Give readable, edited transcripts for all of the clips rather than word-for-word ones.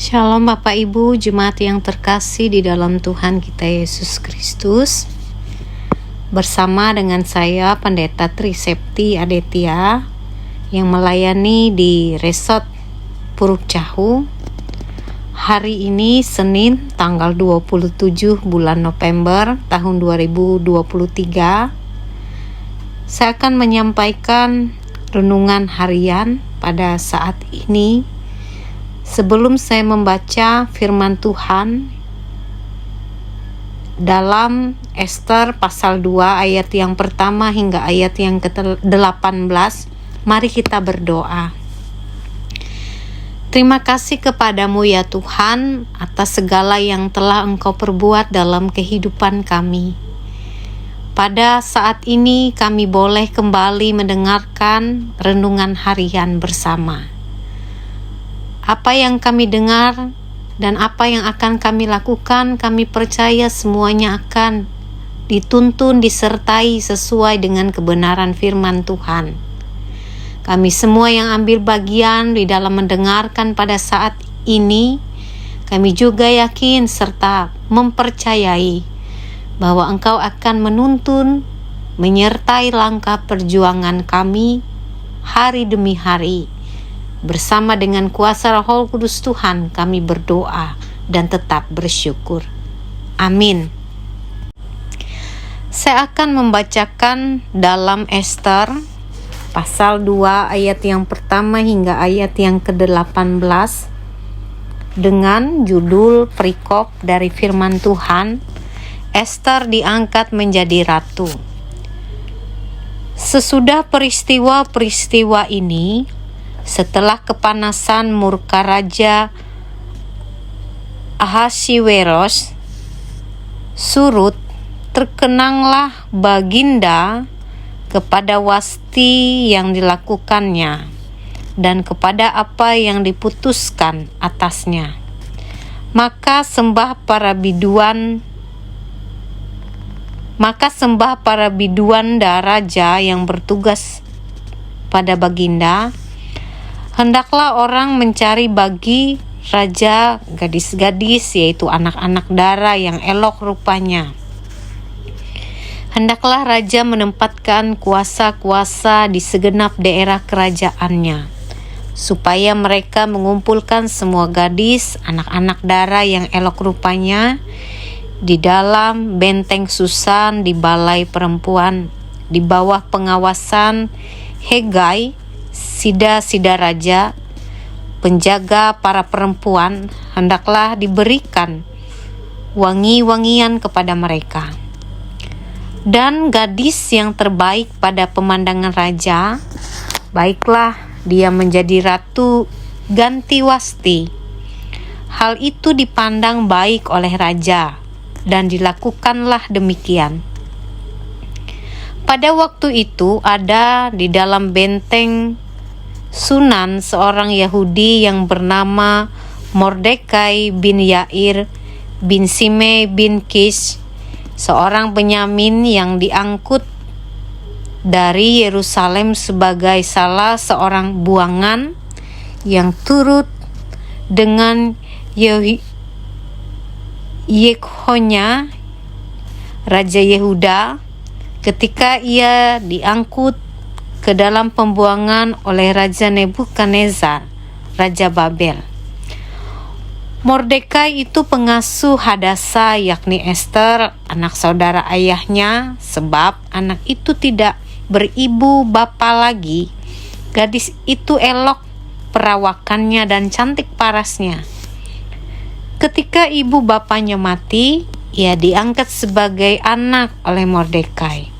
Shalom Bapak Ibu, jemaat yang terkasih di dalam Tuhan kita Yesus Kristus. Bersama dengan saya Pendeta Trisepti Adetia yang melayani di Resort Puruk Cahu. Hari ini Senin tanggal 27 bulan November tahun 2023. Saya akan menyampaikan renungan harian pada saat ini. Sebelum saya membaca firman Tuhan dalam Ester pasal 2 ayat yang pertama hingga ayat yang ke-18, mari kita berdoa. Terima kasih kepadamu ya Tuhan atas segala yang telah Engkau perbuat dalam kehidupan kami. Pada saat ini kami boleh kembali mendengarkan renungan harian bersama. Apa yang kami dengar dan apa yang akan kami lakukan, kami percaya semuanya akan dituntun, disertai sesuai dengan kebenaran firman Tuhan. Kami semua yang ambil bagian di dalam mendengarkan pada saat ini, kami juga yakin serta mempercayai bahwa Engkau akan menuntun, menyertai langkah perjuangan kami hari demi hari. Bersama dengan kuasa Roh Kudus Tuhan kami berdoa dan tetap bersyukur. Amin. Saya akan membacakan dalam Ester pasal 2 ayat yang pertama hingga ayat yang ke-18 dengan judul perikop dari firman Tuhan, Ester diangkat menjadi ratu. Sesudah peristiwa-peristiwa ini, setelah kepanasan murka Raja Ahasiweros surut, terkenanglah Baginda kepada Wasti yang dilakukannya dan kepada apa yang diputuskan atasnya. Maka sembah para biduan dan raja yang bertugas pada Baginda, hendaklah orang mencari bagi raja gadis-gadis, yaitu anak-anak dara yang elok rupanya. Hendaklah raja menempatkan kuasa-kuasa di segenap daerah kerajaannya, supaya mereka mengumpulkan semua gadis, anak-anak dara yang elok rupanya di dalam benteng Susan di balai perempuan, di bawah pengawasan Hegai, sida-sida raja, penjaga para perempuan. Hendaklah diberikan wangi-wangian kepada mereka. Dan gadis yang terbaik pada pemandangan raja, baiklah dia menjadi ratu ganti Wasti. Hal itu dipandang baik oleh raja, dan dilakukanlah demikian. Pada waktu itu ada di dalam benteng Sunan seorang Yahudi yang bernama Mordekai bin Yair bin Simei bin Kish, seorang Benyamin yang diangkut dari Yerusalem sebagai salah seorang buangan yang turut dengan Yekhonya Raja Yehuda ketika ia diangkut ke dalam pembuangan oleh Raja Nebukadnezar, Raja Babel. Mordekai itu pengasuh Hadasa, yakni Ester, anak saudara ayahnya, sebab anak itu tidak beribu bapa lagi. Gadis itu elok perawakannya dan cantik parasnya. Ketika ibu bapanya mati, ia diangkat sebagai anak oleh Mordekai.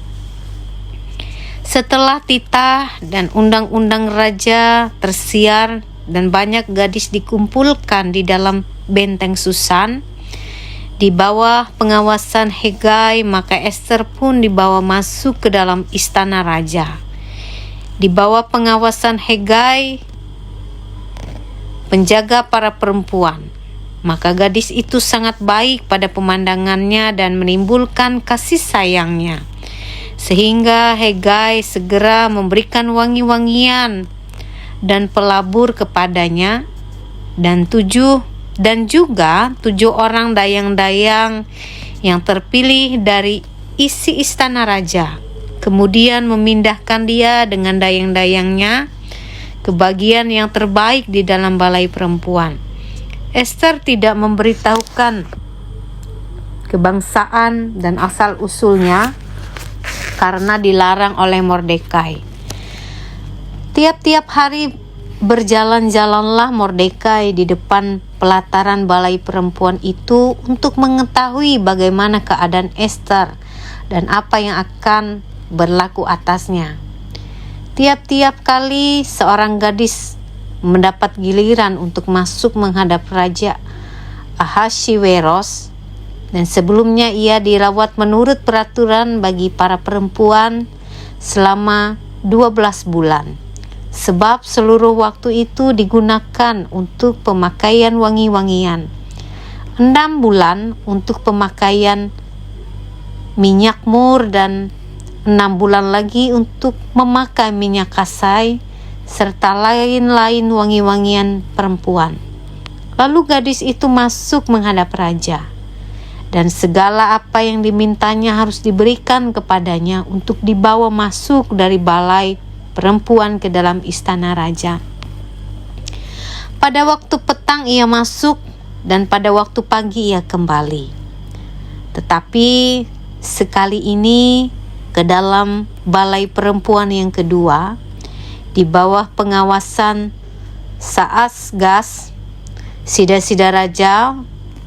Setelah titah dan undang-undang raja tersiar dan banyak gadis dikumpulkan di dalam benteng Susan di bawah pengawasan Hegai, maka Ester pun dibawa masuk ke dalam istana raja. Di bawah pengawasan Hegai, penjaga para perempuan. Maka gadis itu sangat baik pada pemandangannya dan menimbulkan kasih sayangnya, sehingga Hegai segera memberikan wangi-wangian dan pelabur kepadanya, dan 7 dan juga 7 orang dayang-dayang yang terpilih dari isi istana raja. Kemudian memindahkan dia dengan dayang-dayangnya ke bagian yang terbaik di dalam balai perempuan. Ester tidak memberitahukan kebangsaan dan asal-usulnya karena dilarang oleh Mordekai. Tiap-tiap hari berjalan-jalanlah Mordekai di depan pelataran balai perempuan itu untuk mengetahui bagaimana keadaan Ester dan apa yang akan berlaku atasnya. Tiap-tiap kali seorang gadis mendapat giliran untuk masuk menghadap Raja Ahasiweros, dan sebelumnya ia dirawat menurut peraturan bagi para perempuan selama 12 bulan. Sebab seluruh waktu itu digunakan untuk pemakaian wangi-wangian, 6 bulan untuk pemakaian minyak mur, dan 6 bulan lagi untuk memakai minyak kasai, serta lain-lain wangi-wangian perempuan. Lalu gadis itu masuk menghadap raja, dan segala apa yang dimintanya harus diberikan kepadanya untuk dibawa masuk dari balai perempuan ke dalam istana raja. Pada waktu petang ia masuk, dan pada waktu pagi ia kembali. Tetapi sekali ini ke dalam balai perempuan yang kedua, di bawah pengawasan Saasgas, sida-sida raja,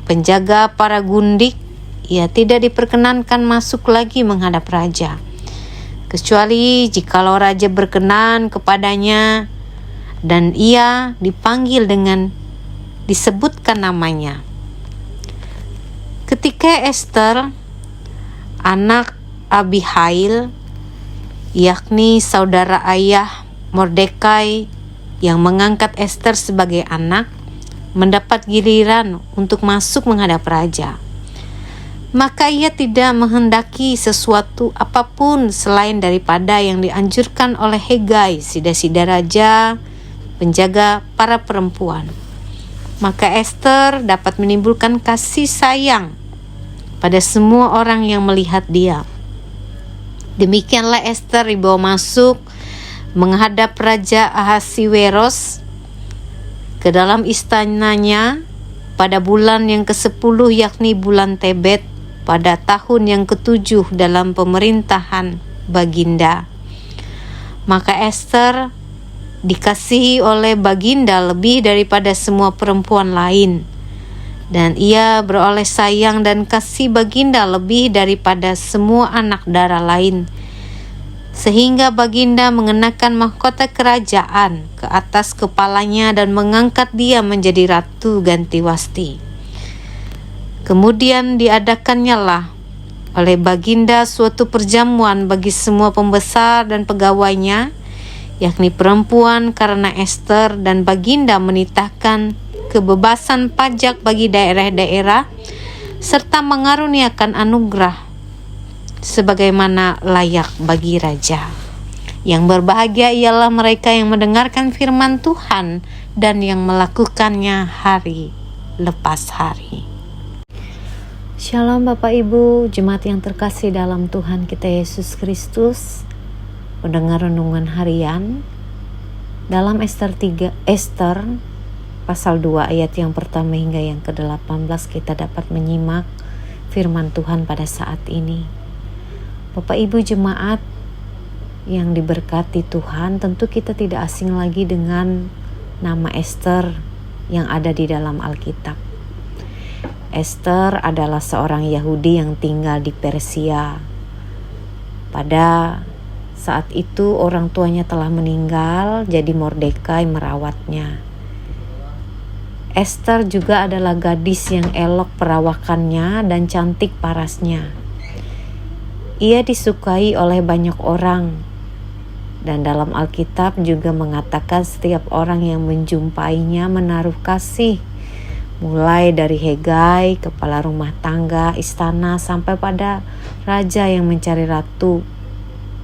penjaga para gundik, ia tidak diperkenankan masuk lagi menghadap raja, kecuali jikalau raja berkenan kepadanya dan ia dipanggil dengan disebutkan namanya. Ketika Ester, anak Abihail, yakni saudara ayah Mordekai yang mengangkat Ester sebagai anak, mendapat giliran untuk masuk menghadap raja, maka ia tidak menghendaki sesuatu apapun selain daripada yang dianjurkan oleh Hegai, sida-sida raja, penjaga para perempuan. Maka Ester dapat menimbulkan kasih sayang pada semua orang yang melihat dia. Demikianlah Ester dibawa masuk menghadap Raja Ahasiweros ke dalam istananya pada bulan yang ke-10, yakni bulan Tebet, pada tahun yang ke-7 dalam pemerintahan Baginda. Maka Ester dikasihi oleh Baginda lebih daripada semua perempuan lain, dan ia beroleh sayang dan kasih Baginda lebih daripada semua anak dara lain, sehingga Baginda mengenakan mahkota kerajaan ke atas kepalanya dan mengangkat dia menjadi Ratu Gantiwasti. Kemudian diadakannya lah oleh Baginda suatu perjamuan bagi semua pembesar dan pegawainya, yakni perempuan, karena Ester dan Baginda menitahkan kebebasan pajak bagi daerah-daerah serta mengaruniakan anugerah sebagaimana layak bagi raja. Yang berbahagia ialah mereka yang mendengarkan firman Tuhan dan yang melakukannya hari lepas hari. Shalom Bapak Ibu, jemaat yang terkasih dalam Tuhan kita Yesus Kristus. Pendengar renungan harian dalam Ester pasal 2 ayat yang pertama hingga yang ke-18, kita dapat menyimak firman Tuhan pada saat ini. Bapak Ibu jemaat yang diberkati Tuhan, tentu kita tidak asing lagi dengan nama Ester yang ada di dalam Alkitab. Ester adalah seorang Yahudi yang tinggal di Persia. Pada saat itu orang tuanya telah meninggal, jadi Mordekai merawatnya. Ester juga adalah gadis yang elok perawakannya dan cantik parasnya. Ia disukai oleh banyak orang, dan dalam Alkitab juga mengatakan setiap orang yang menjumpainya menaruh kasih, mulai dari Hegai, kepala rumah tangga istana, sampai pada raja yang mencari ratu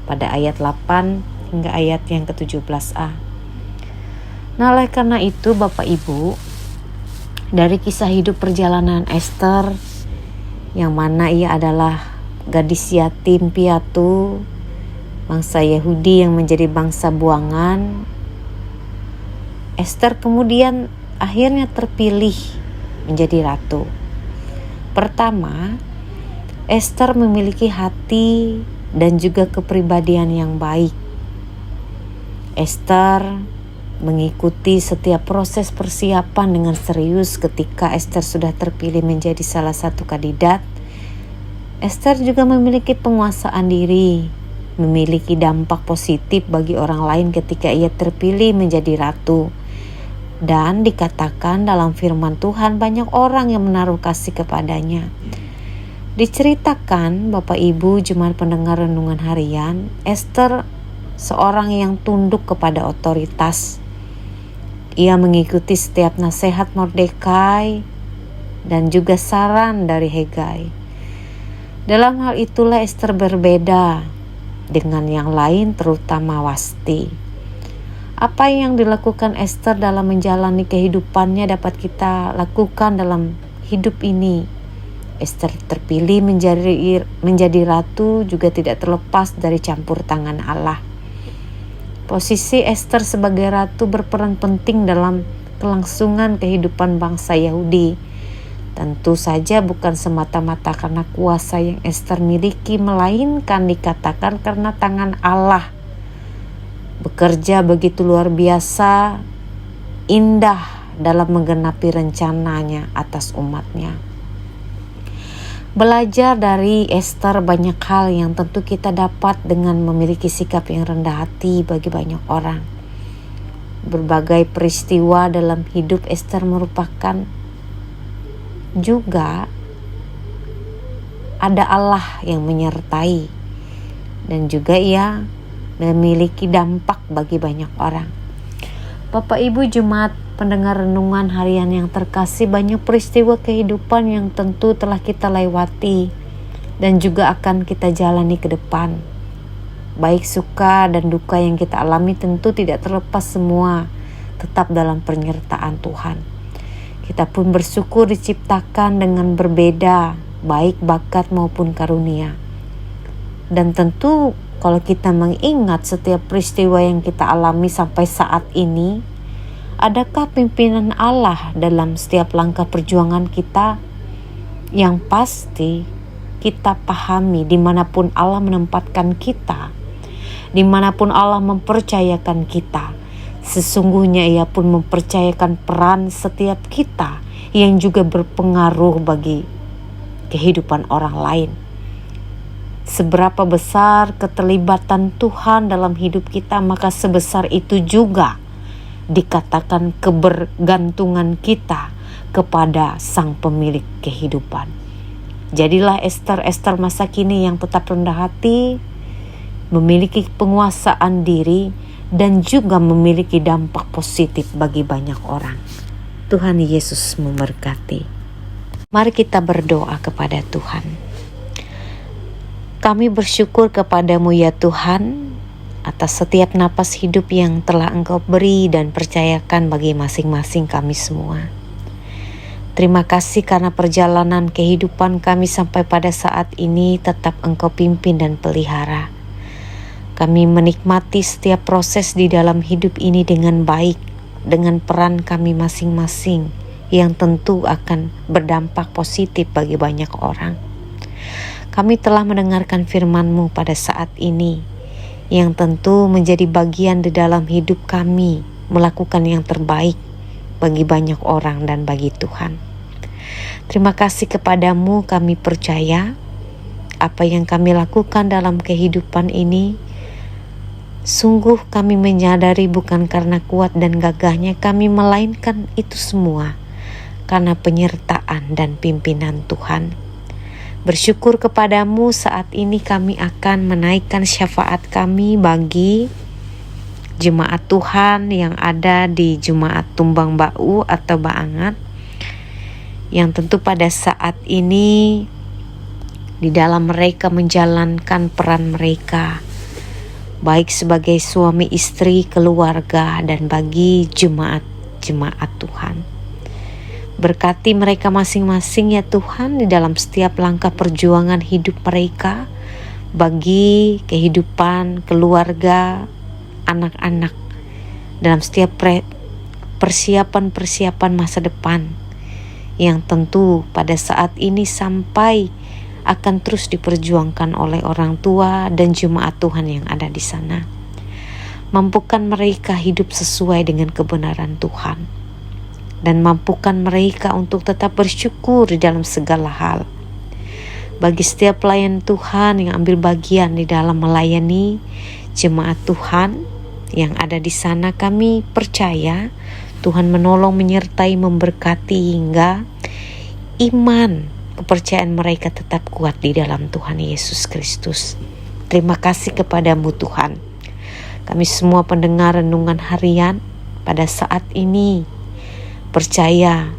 pada ayat 8 hingga ayat yang ke-17a. Nah, oleh karena itu Bapak Ibu, dari kisah hidup perjalanan Ester, yang mana ia adalah gadis yatim piatu, bangsa Yahudi yang menjadi bangsa buangan. Ester kemudian akhirnya terpilih menjadi ratu. Pertama, Ester memiliki hati dan juga kepribadian yang baik. Ester mengikuti setiap proses persiapan dengan serius. Ketika Ester sudah terpilih menjadi salah satu kandidat, Ester juga memiliki penguasaan diri, memiliki dampak positif bagi orang lain ketika ia terpilih menjadi ratu. Dan dikatakan dalam firman Tuhan banyak orang yang menaruh kasih kepadanya. Diceritakan Bapak Ibu jemaat pendengar renungan harian, Ester seorang yang tunduk kepada otoritas. Ia mengikuti setiap nasihat Mordekai dan juga saran dari Hegai. Dalam hal itulah Ester berbeda dengan yang lain, terutama Wasti. Apa yang dilakukan Ester dalam menjalani kehidupannya dapat kita lakukan dalam hidup ini. Ester terpilih menjadi ratu juga tidak terlepas dari campur tangan Allah. Posisi Ester sebagai ratu berperan penting dalam kelangsungan kehidupan bangsa Yahudi. Tentu saja bukan semata-mata karena kuasa yang Ester miliki, melainkan dikatakan karena tangan Allah bekerja begitu luar biasa indah dalam menggenapi rencananya atas umatnya. Belajar dari Ester banyak hal yang tentu kita dapat dengan memiliki sikap yang rendah hati bagi banyak orang. Berbagai peristiwa dalam hidup Ester merupakan juga ada Allah yang menyertai, dan juga ia memiliki dampak bagi banyak orang. Bapak Ibu jemaat pendengar renungan harian yang terkasih, banyak peristiwa kehidupan yang tentu telah kita lewati dan juga akan kita jalani ke depan. Baik suka dan duka yang kita alami tentu tidak terlepas, semua tetap dalam penyertaan Tuhan. Kita pun bersyukur diciptakan dengan berbeda, baik bakat maupun karunia. Dan tentu kalau kita mengingat setiap peristiwa yang kita alami sampai saat ini, adakah pimpinan Allah dalam setiap langkah perjuangan kita? Yang pasti kita pahami dimanapun Allah menempatkan kita, dimanapun Allah mempercayakan kita, sesungguhnya Ia pun mempercayakan peran setiap kita yang juga berpengaruh bagi kehidupan orang lain. Seberapa besar keterlibatan Tuhan dalam hidup kita, maka sebesar itu juga dikatakan kebergantungan kita kepada Sang Pemilik kehidupan. Jadilah Ester masa kini yang tetap rendah hati, memiliki penguasaan diri, dan juga memiliki dampak positif bagi banyak orang. Tuhan Yesus memberkati. Mari kita berdoa kepada Tuhan. Kami bersyukur kepadamu ya Tuhan, atas setiap napas hidup yang telah Engkau beri dan percayakan bagi masing-masing kami semua. Terima kasih karena perjalanan kehidupan kami sampai pada saat ini tetap Engkau pimpin dan pelihara. Kami menikmati setiap proses di dalam hidup ini dengan baik, dengan peran kami masing-masing yang tentu akan berdampak positif bagi banyak orang. Kami telah mendengarkan firman-Mu pada saat ini, yang tentu menjadi bagian di dalam hidup kami, melakukan yang terbaik bagi banyak orang dan bagi Tuhan. Terima kasih kepadamu, kami percaya apa yang kami lakukan dalam kehidupan ini, sungguh kami menyadari bukan karena kuat dan gagahnya kami, melainkan itu semua karena penyertaan dan pimpinan Tuhan. Bersyukur kepadamu saat ini kami akan menaikkan syafaat kami bagi jemaat Tuhan yang ada di Jemaat Tumbang Bau atau Baangat, yang tentu pada saat ini di dalam mereka menjalankan peran mereka, baik sebagai suami istri, keluarga, dan bagi jemaat-jemaat Tuhan. Berkati mereka masing-masing ya Tuhan di dalam setiap langkah perjuangan hidup mereka, bagi kehidupan keluarga, anak-anak, dalam setiap persiapan masa depan yang tentu pada saat ini sampai akan terus diperjuangkan oleh orang tua dan jemaat Tuhan yang ada di sana. Mampukan mereka hidup sesuai dengan kebenaran Tuhan, dan mampukan mereka untuk tetap bersyukur di dalam segala hal. Bagi setiap pelayan Tuhan yang ambil bagian di dalam melayani jemaat Tuhan yang ada di sana, kami percaya Tuhan menolong, menyertai, memberkati hingga iman, kepercayaan mereka tetap kuat di dalam Tuhan Yesus Kristus. Terima kasih kepadamu Tuhan. Kami semua pendengar renungan harian pada saat ini percaya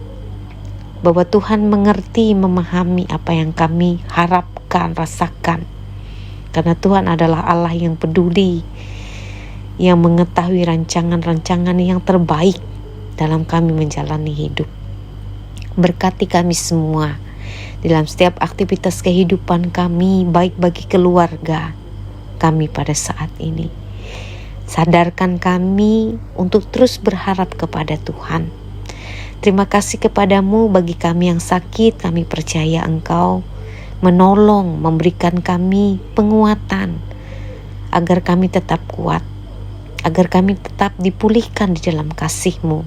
bahwa Tuhan mengerti, memahami apa yang kami harapkan, rasakan. Karena Tuhan adalah Allah yang peduli, yang mengetahui rancangan-rancangan yang terbaik dalam kami menjalani hidup. Berkati kami semua dalam setiap aktivitas kehidupan kami, baik bagi keluarga kami pada saat ini. Sadarkan kami untuk terus berharap kepada Tuhan. Terima kasih kepadamu bagi kami yang sakit. Kami percaya Engkau menolong, memberikan kami penguatan agar kami tetap kuat, agar kami tetap dipulihkan di dalam kasih-Mu.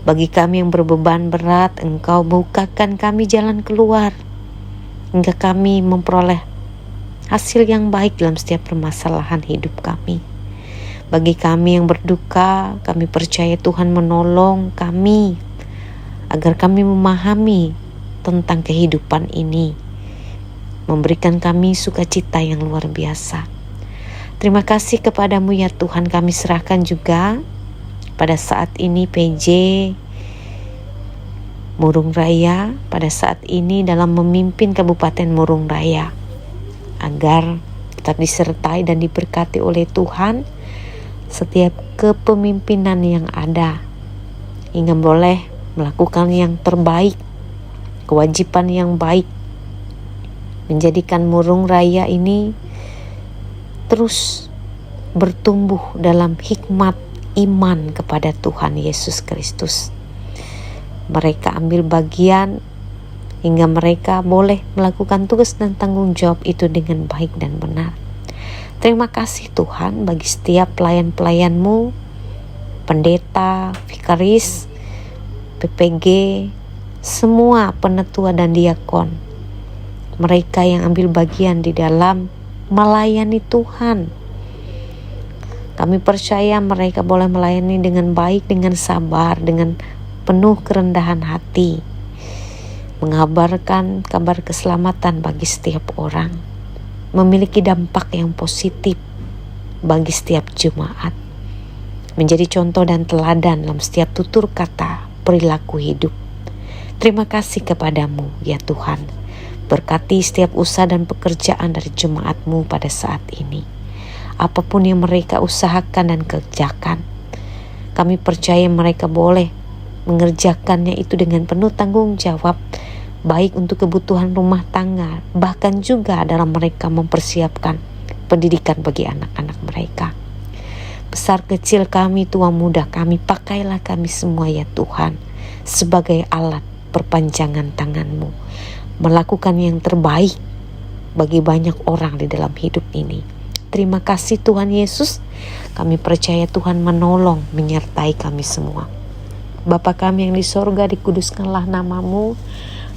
Bagi kami yang berbeban berat, Engkau bukakan kami jalan keluar hingga kami memperoleh hasil yang baik dalam setiap permasalahan hidup kami. Bagi kami yang berduka, kami percaya Tuhan menolong kami agar kami memahami tentang kehidupan ini, memberikan kami sukacita yang luar biasa. Terima kasih kepadamu ya Tuhan. Kami serahkan juga pada saat ini PJ Murung Raya pada saat ini dalam memimpin Kabupaten Murung Raya, agar tetap disertai dan diberkati oleh Tuhan setiap kepemimpinan yang ada, hingga boleh melakukan yang terbaik, kewajiban yang baik, menjadikan Murung Raya ini terus bertumbuh dalam hikmat iman kepada Tuhan Yesus Kristus. Mereka ambil bagian hingga mereka boleh melakukan tugas dan tanggung jawab itu dengan baik dan benar. Terima kasih Tuhan bagi setiap pelayan-pelayan-Mu, pendeta, vikaris, PPG, semua penetua dan diakon. Mereka yang ambil bagian di dalam melayani Tuhan. Kami percaya mereka boleh melayani dengan baik, dengan sabar, dengan penuh kerendahan hati, mengabarkan kabar keselamatan bagi setiap orang, memiliki dampak yang positif bagi setiap jemaat, menjadi contoh dan teladan dalam setiap tutur kata, perilaku hidup. Terima kasih kepadamu ya Tuhan. Berkati setiap usaha dan pekerjaan dari jemaat-Mu pada saat ini. Apapun yang mereka usahakan dan kerjakan, kami percaya mereka boleh mengerjakannya itu dengan penuh tanggung jawab, baik untuk kebutuhan rumah tangga, bahkan juga dalam mereka mempersiapkan pendidikan bagi anak-anak mereka. Besar kecil kami, tua muda kami, pakailah kami semua ya Tuhan sebagai alat perpanjangan tangan-Mu, melakukan yang terbaik bagi banyak orang di dalam hidup ini. Terima kasih Tuhan Yesus. Kami percaya Tuhan menolong, menyertai kami semua. Bapa kami yang di sorga, dikuduskanlah nama-Mu.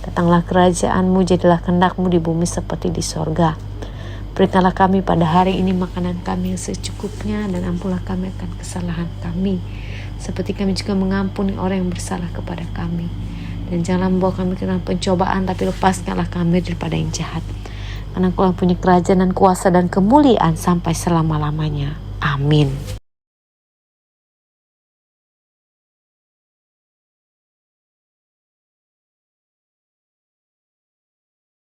Datanglah kerajaan-Mu, jadilah kehendak-Mu di bumi seperti di sorga. Berikanlah kami pada hari ini makanan kami yang secukupnya, dan ampunilah kami akan kesalahan kami, seperti kami juga mengampuni orang yang bersalah kepada kami. Dan janganlah membawa kami ke dalam pencobaan, tapi lepaskanlah kami daripada yang jahat. Karena Engkau punya kerajaan dan kuasa dan kemuliaan sampai selama-lamanya. Amin.